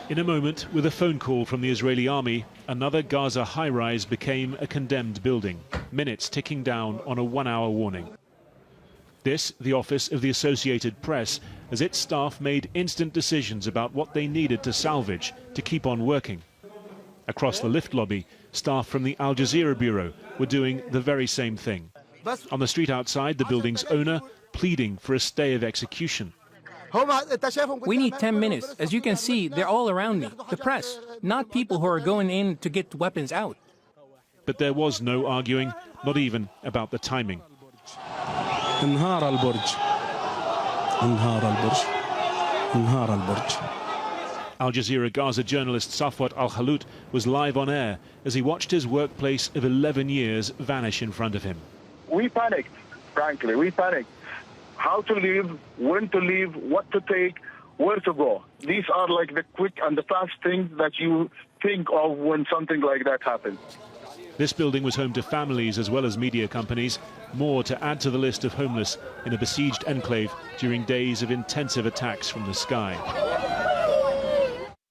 In a moment, with a phone call from the Israeli army, another Gaza high-rise became a condemned building, minutes ticking down on a one-hour warning. This, the office of the Associated Press, as its staff made instant decisions about what they needed to salvage to keep on working. Across the lift lobby, staff from the Al Jazeera bureau were doing the very same thing. On the street outside, the building's owner pleading for a stay of execution. We need 10 minutes. As you can see, they're all around me. The press, not people who are going in to get weapons out. But there was no arguing, not even about the timing. انهار البرج انهار البرج انهار البرج. Al Jazeera Gaza journalist Safwat Al-Khalut was live on air as he watched his workplace of 11 years vanish in front of him. We panicked, frankly, we panicked. How to leave, when to leave, what to take, where to go. These are like the quick and the fast things that you think of when something like that happens. This building was home to families as well as media companies, more to add to the list of homeless in a besieged enclave during days of intensive attacks from the sky.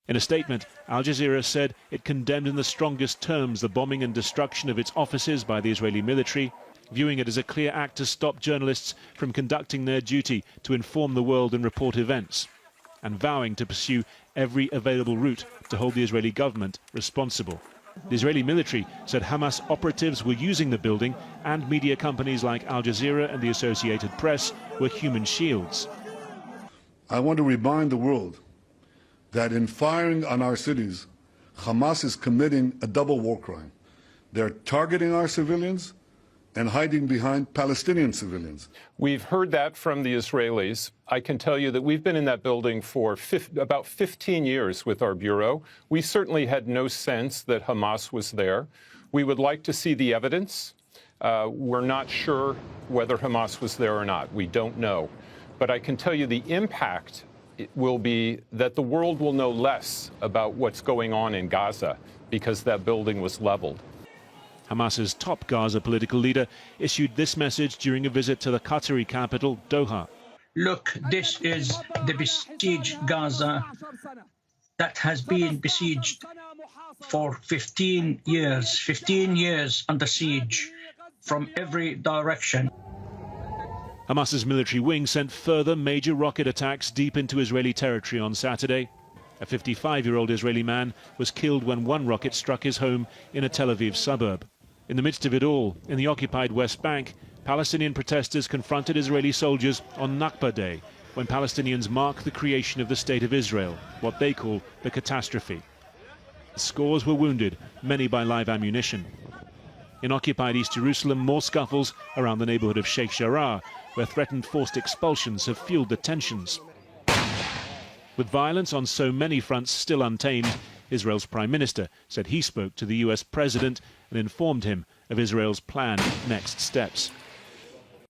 In a statement, Al Jazeera said it condemned in the strongest terms the bombing and destruction of its offices by the Israeli military, viewing it as a clear act to stop journalists from conducting their duty to inform the world and report events, and vowing to pursue every available route to hold the Israeli government responsible. The Israeli military said Hamas operatives were using the building and media companies like Al Jazeera and the Associated Press were human shields. I want to remind the world that in firing on our cities, Hamas is committing a double war crime. They're targeting our civilians and hiding behind Palestinian civilians. We've heard that from the Israelis. I can tell you that we've been in that building for about 15 years with our bureau. We certainly had no sense that Hamas was there. We would like to see the evidence. We're not sure whether Hamas was there or not. We don't know. But I can tell you the impact will be that the world will know less about what's going on in Gaza because that building was leveled. Hamas's top Gaza political leader issued this message during a visit to the Qatari capital, Doha. Look, this is the besieged Gaza that has been besieged for 15 years under siege from every direction. Hamas's military wing sent further major rocket attacks deep into Israeli territory on Saturday. A 55-year-old Israeli man was killed when one rocket struck his home in a Tel Aviv suburb. In the midst of it all, in the occupied West Bank, Palestinian protesters confronted Israeli soldiers on Nakba Day, when Palestinians mark the creation of the State of Israel, what they call the catastrophe. Scores were wounded, many by live ammunition. In occupied East Jerusalem, more scuffles around the neighborhood of Sheikh Jarrah, where threatened forced expulsions have fueled the tensions. With violence on so many fronts still untamed, Israel's Prime Minister said he spoke to the US President and informed him of Israel's planned next steps.